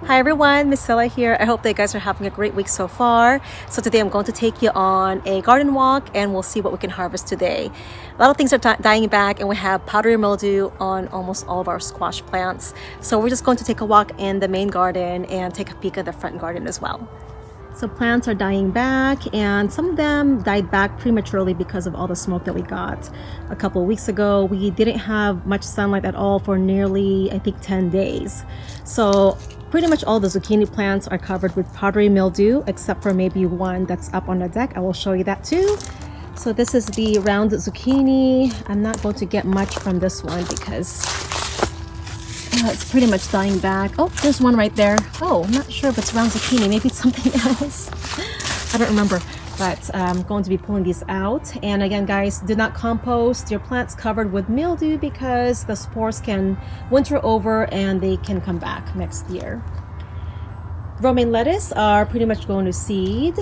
Hi everyone, Misilla here. I hope that you guys are having a great week so far. So today I'm going to take you on a garden walk and we'll see what we can harvest today. A lot of things are dying back and we have powdery mildew on almost all of our squash plants. So we're just going to take a walk in the main garden and take a peek at the front garden as well. So plants are dying back and some of them died back prematurely because of all the smoke that we got a couple of weeks ago. We didn't have much sunlight at all for nearly, I think, 10 days. So pretty much all the zucchini plants are covered with powdery mildew except for maybe one that's up on the deck. I will show you that too. So this is the round zucchini. I'm not going to get much from this one because it's pretty much dying back. Oh, there's one right there. Oh, I'm not sure if it's round zucchini. Maybe it's something else. I don't remember. But I'm going to be pulling these out. And again, guys, do not compost your plants covered with mildew because the spores can winter over and they can come back next year. Romaine lettuce are pretty much going to seed.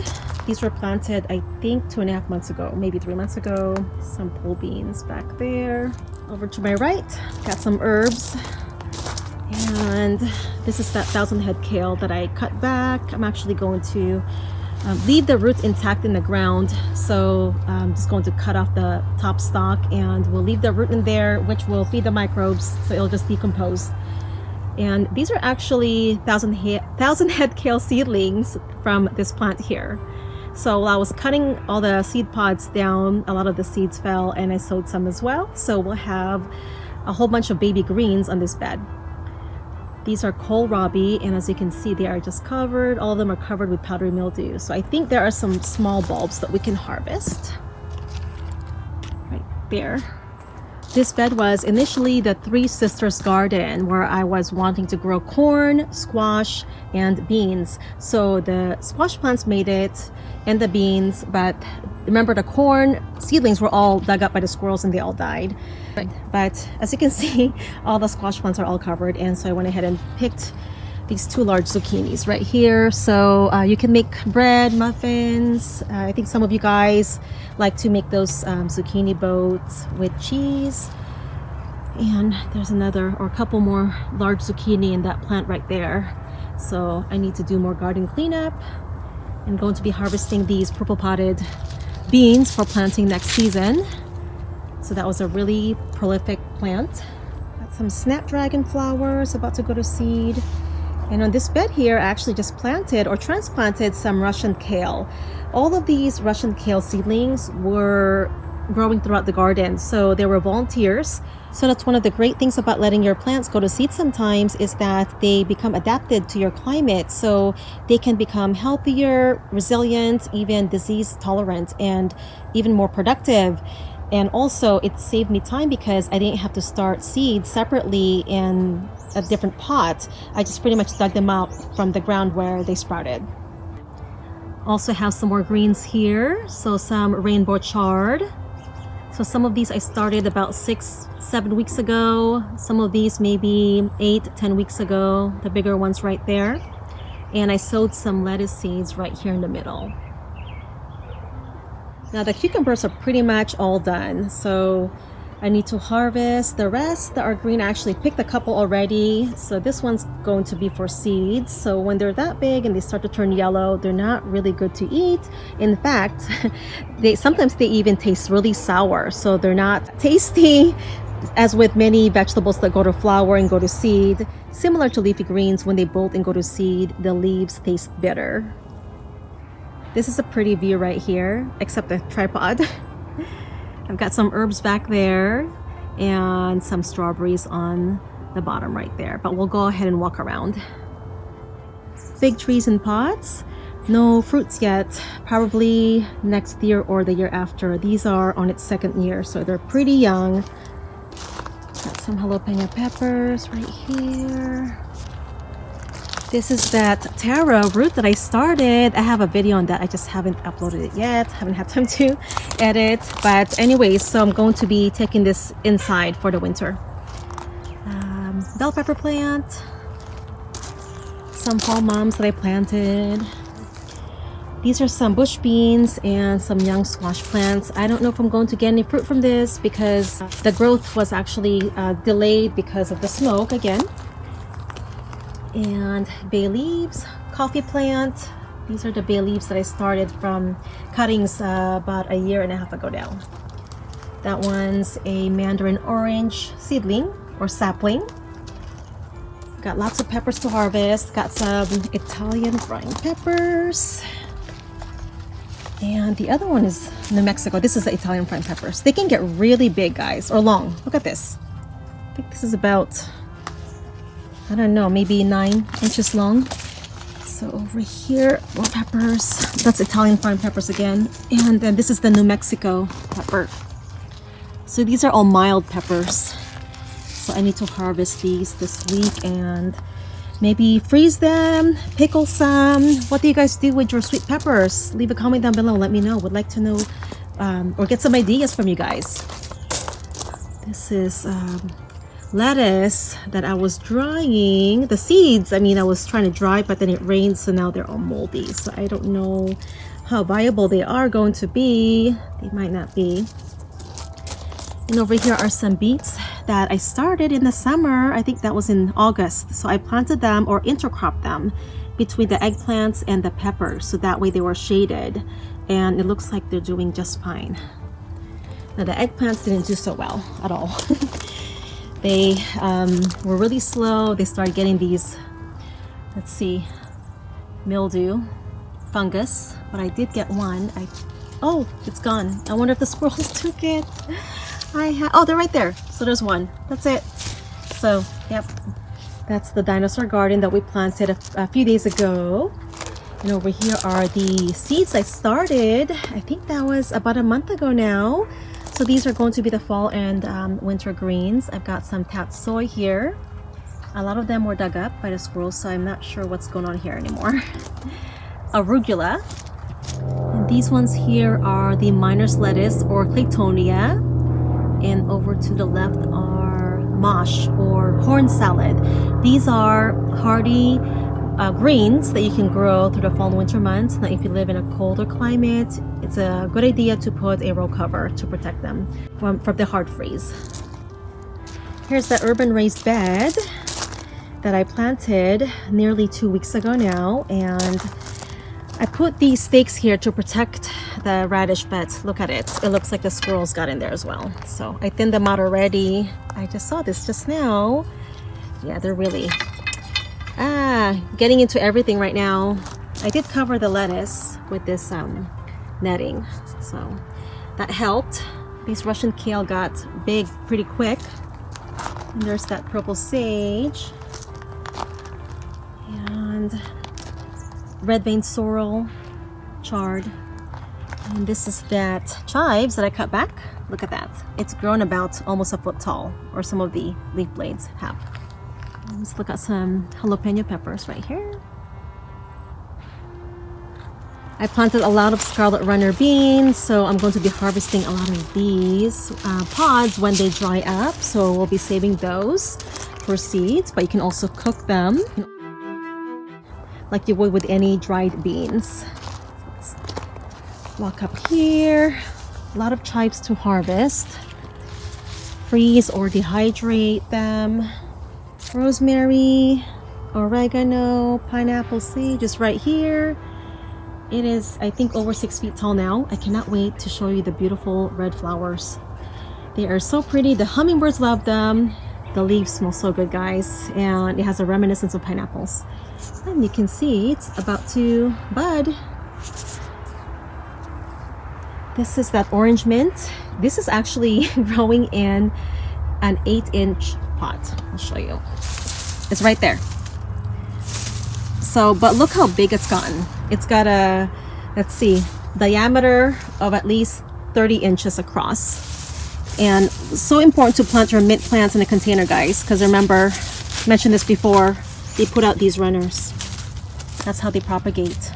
These were planted, I think, 2.5 months ago, maybe 3 months ago. Some pole beans back there. Over to my right, got some herbs. And this is that 1,000 head kale that I cut back. I'm actually going to leave the roots intact in the ground. So I'm just going to cut off the top stalk and we'll leave the root in there, which will feed the microbes. So it'll just decompose. And these are actually 1,000 head kale seedlings from this plant here. So while I was cutting all the seed pods down, a lot of the seeds fell and I sowed some as well. So we'll have a whole bunch of baby greens on this bed. These are Kohlrabi, and as you can see, they are just covered. All of them are covered with powdery mildew. So I think there are some small bulbs that we can harvest. Right there. This bed was initially the Three Sisters garden where I was wanting to grow corn, squash, and beans. So the squash plants made it and the beans, but remember the corn seedlings were all dug up by the squirrels and they all died. Right. But as you can see, all the squash plants are all covered, and so I went ahead and picked these 2 large zucchinis right here. So you can make bread, muffins. I think some of you guys like to make those zucchini boats with cheese. And there's another or a couple more large zucchini in that plant right there. So I need to do more garden cleanup. I'm going to be harvesting these purple potted beans for planting next season. So that was a really prolific plant. Got some snapdragon flowers about to go to seed. And on this bed here, I actually just planted or transplanted some Russian kale. All of these Russian kale seedlings were growing throughout the garden. So they were volunteers. So that's one of the great things about letting your plants go to seed sometimes is that they become adapted to your climate. So they can become healthier, resilient, even disease tolerant, and even more productive. And also it saved me time because I didn't have to start seeds separately in a different pot. I just pretty much dug them up from the ground where they sprouted. Also have some more greens here. So some rainbow chard. So some of these I started about 6-7 weeks ago. Some of these maybe 8-10 weeks ago. The bigger ones right there. And I sowed some lettuce seeds right here in the middle. Now the cucumbers are pretty much all done, so I need to harvest the rest that are green. I actually picked a couple already, so this one's going to be for seeds. So when they're that big and they start to turn yellow, they're not really good to eat. In fact, sometimes they even taste really sour, so they're not tasty. As with many vegetables that go to flower and go to seed, similar to leafy greens, when they bolt and go to seed, the leaves taste bitter. This is a pretty view right here, except the tripod. I've got some herbs back there and some strawberries on the bottom right there, but we'll go ahead and walk around. Fig trees in pots. No fruits yet, probably next year or the year after. These are on its 2nd year, so they're pretty young. Got some jalapeno peppers right here. This is that taro root that I started. I have a video on that. I just haven't uploaded it yet. Haven't had time to edit. But anyways, so I'm going to be taking this inside for the winter. Bell pepper plant. Some fall mums that I planted. These are some bush beans and some young squash plants. I don't know if I'm going to get any fruit from this because the growth was actually delayed because of the smoke again. And bay leaves, coffee plant. These are the bay leaves that I started from cuttings about a year and a half ago now. That one's a mandarin orange seedling or sapling. Got lots of peppers to harvest. Got some Italian frying peppers. And the other one is New Mexico. This is the Italian frying peppers. They can get really big, guys, or long. Look at this. I think this is about, I don't know, maybe 9 inches long. So over here, more peppers. That's Italian frying peppers again. And then this is the New Mexico pepper. So these are all mild peppers. So I need to harvest these this week and maybe freeze them, pickle some. What do you guys do with your sweet peppers? Leave a comment down below. Let me know. Would like to know or get some ideas from you guys. This is lettuce that I was drying. The seeds, I mean, I was trying to dry, but then it rained, so now they're all moldy. So I don't know how viable they are going to be. They might not be. And over here are some beets that I started in the summer. I think that was in August. So I planted them or intercropped them between the eggplants and the peppers. So that way they were shaded. And it looks like they're doing just fine. Now the eggplants didn't do so well at all. They were really slow. They started getting these, let's see, mildew, fungus. But I did get one. Oh, it's gone. I wonder if the squirrels took it. Oh, they're right there. So there's one. That's it. So, yep. That's the dinosaur garden that we planted a few days ago. And over here are the seeds I started. I think that was about a month ago now. So these are going to be the fall and winter greens. I've got some tatsoi here. A lot of them were dug up by the squirrels, so I'm not sure what's going on here anymore. Arugula. And these ones here are the miner's lettuce or claytonia. And over to the left are mosh or horn salad. These are hardy greens that you can grow through the fall and winter months. Now, if you live in a colder climate, it's a good idea to put a row cover to protect them from the hard freeze. Here's the urban raised bed that I planted nearly 2 weeks ago now, and I put these stakes here to protect the radish beds. Look at it. It looks like the squirrels got in there as well. So I thinned them out already. I just saw this just now. Yeah, they're really getting into everything right now. I did cover the lettuce with this netting, so that helped. These Russian kale got big pretty quick. And there's that purple sage and red vein sorrel, chard. And this is that chives that I cut back. Look at that. It's grown about almost a foot tall, or some of the leaf blades have. Let's look at some jalapeno peppers right here. I planted a lot of scarlet runner beans, so I'm going to be harvesting a lot of these pods when they dry up. So we'll be saving those for seeds, but you can also cook them like you would with any dried beans. Let's walk up here. A lot of chives to harvest. Freeze or dehydrate them. Rosemary, oregano, pineapple sage is right here. It is, I think, over 6 feet tall now. I cannot wait to show you the beautiful red flowers. They are so pretty. The hummingbirds love them. The leaves smell so good, guys. And it has a reminiscence of pineapples. And you can see it's about to bud. This is that orange mint. This is actually growing in an 8-inch pot. I'll show you. It's right there. So, but look how big it's gotten. It's got a, let's see, diameter of at least 30 inches across. And so important to plant your mint plants in a container, guys, because remember, I mentioned this before, they put out these runners. That's how they propagate.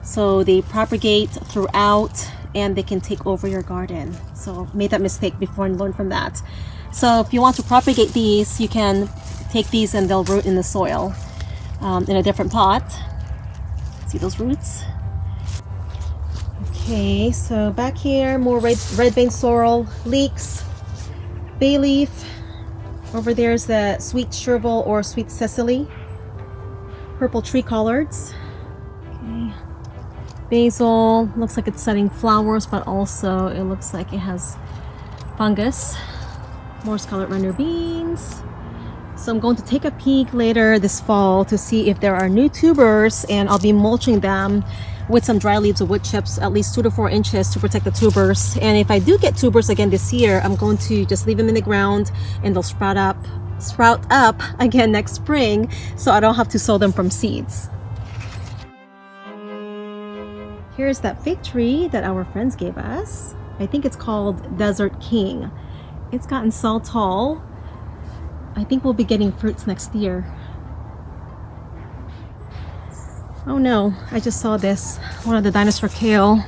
So they propagate throughout and they can take over your garden. So made that mistake before and learn from that. So if you want to propagate these, you can take these and they'll root in the soil in a different pot. See those roots? Okay, so back here, more red vein sorrel, leeks, bay leaf. Over there is the sweet chervil or sweet Sicily. purple tree collards. Okay. Basil, looks like it's setting flowers, but also it looks like it has fungus. More scarlet runner beans. So I'm going to take a peek later this fall to see if there are new tubers, and I'll be mulching them with some dry leaves of wood chips, at least 2 to 4 inches to protect the tubers. And if I do get tubers again this year, I'm going to just leave them in the ground and they'll sprout up again next spring, so I don't have to sow them from seeds. Here's that fig tree that our friends gave us. I think it's called Desert King. It's gotten so tall. I think we'll be getting fruits next year. Oh no, I just saw this. One of the dinosaur kale.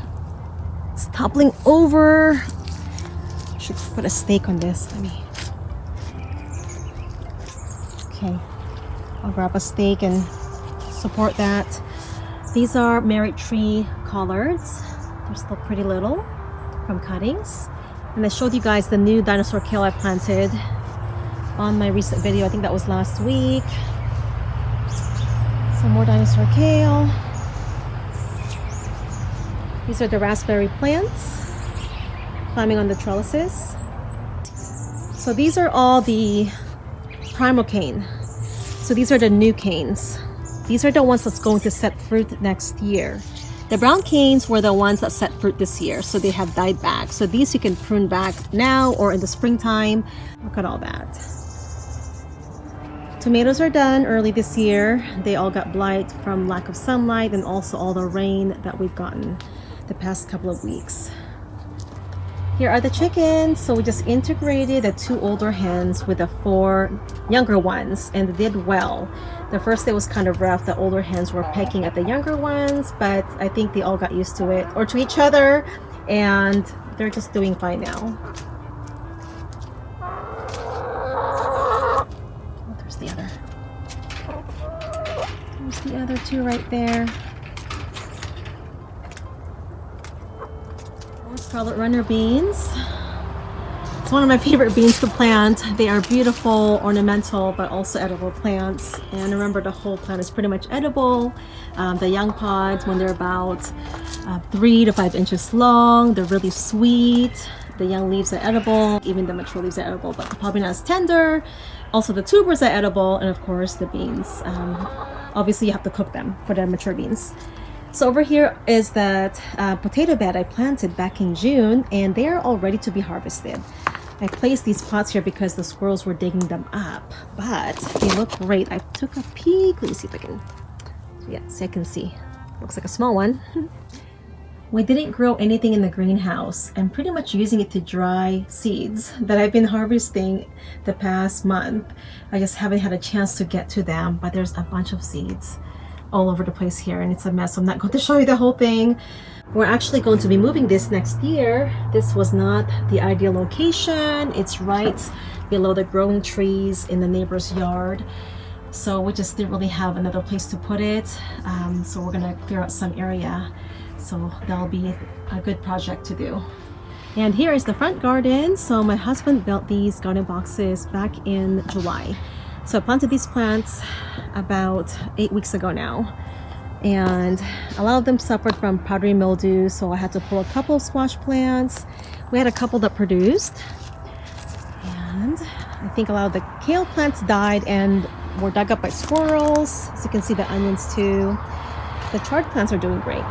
It's toppling over. I should put a stake on this. Let me. Okay, I'll grab a stake and support that. These are merit tree collards. They're still pretty little from cuttings. And I showed you guys the new dinosaur kale I planted on my recent video. I think that was last week. Some more dinosaur kale. These are the raspberry plants climbing on the trellises. So these are all the primal cane. So these are the new canes. These are the ones that's going to set fruit next year. The brown canes were the ones that set fruit this year, so they have died back. So these you can prune back now or in the springtime. Look at all that. Tomatoes are done early this year. They all got blight from lack of sunlight and also all the rain that we've gotten the past couple of weeks. Here are the chickens. So we just integrated the 2 older hens with the 4 younger ones, and they did well. The first day was kind of rough. The older hens were pecking at the younger ones, but I think they all got used to it, or to each other, and they're just doing fine now. Oh, there's the other. There's the other 2 right there. More scarlet runner beans. It's one of my favorite beans to plant. They are beautiful, ornamental, but also edible plants. And remember, the whole plant is pretty much edible. The young pods, when they're about 3 to 5 inches long, they're really sweet. The young leaves are edible. Even the mature leaves are edible, but probably not as tender. Also, the tubers are edible, and of course, the beans. Obviously, you have to cook them for the mature beans. So over here is that potato bed I planted back in June, and they are all ready to be harvested. I placed these pots here because the squirrels were digging them up, but they look great. I took a peek. Let me see if I can, yeah, so I can see. Looks like a small one. We didn't grow anything in the greenhouse. I'm pretty much using it to dry seeds that I've been harvesting the past month. I just haven't had a chance to get to them, but there's a bunch of seeds all over the place here, and it's a mess. So I'm not going to show you the whole thing. We're actually going to be moving this next year. This was not the ideal location. It's right below the growing trees in the neighbor's yard. So we just didn't really have another place to put it. So we're gonna clear out some area. So that'll be a good project to do. And here is the front garden. So my husband built these garden boxes back in July. So I planted these plants about 8 weeks ago now. And a lot of them suffered from powdery mildew, so I had to pull a couple of squash plants. We had a couple that produced, and I think a lot of the kale plants died and were dug up by squirrels. As you can see, the onions too. The chard plants are doing great.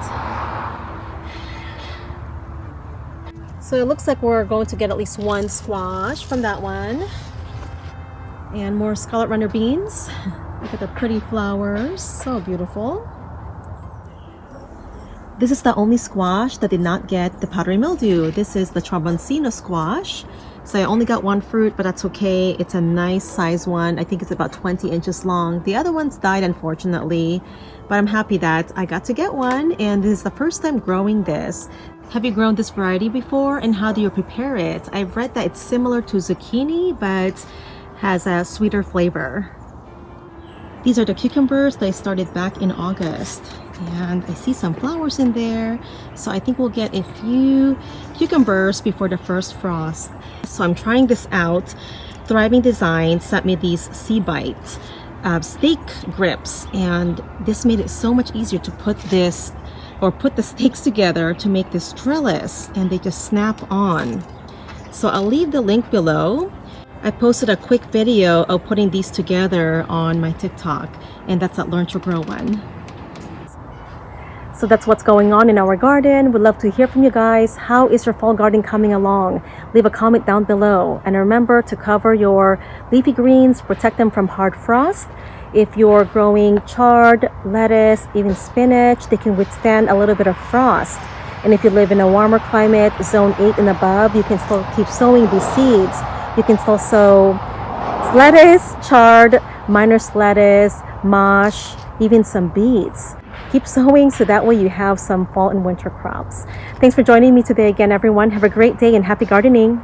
So it looks like we're going to get at least 1 squash from that one. And more scarlet runner beans. Look at the pretty flowers, so beautiful. This is the only squash that did not get the powdery mildew. This is the Tromboncino Squash. So I only got 1 fruit, but that's okay. It's a nice size one. I think it's about 20 inches long. The other ones died, unfortunately, but I'm happy that I got to get one, and this is the first time growing this. Have you grown this variety before, and how do you prepare it? I've read that it's similar to zucchini, but has a sweeter flavor. These are the cucumbers that I started back in August. And I see some flowers in there, so I think we'll get a few cucumbers before the first frost. So I'm trying this out. Thriving Design sent me these sea bites. steak grips, and this made it so much easier to put the steaks together to make this trellis, and they just snap on. So I'll leave the link below. I posted a quick video of putting these together on my TikTok, and that's at Learn to Grow one. So that's what's going on in our garden. We'd love to hear from you guys. How is your fall garden coming along? Leave a comment down below. And remember to cover your leafy greens, protect them from hard frost. If you're growing chard, lettuce, even spinach, they can withstand a little bit of frost. And if you live in a warmer climate, zone 8 and above, you can still keep sowing these seeds. You can still sow lettuce, chard, miner's lettuce, mosh, even some beets. Keep sowing so that way you have some fall and winter crops. Thanks for joining me today again, everyone. Have a great day and happy gardening.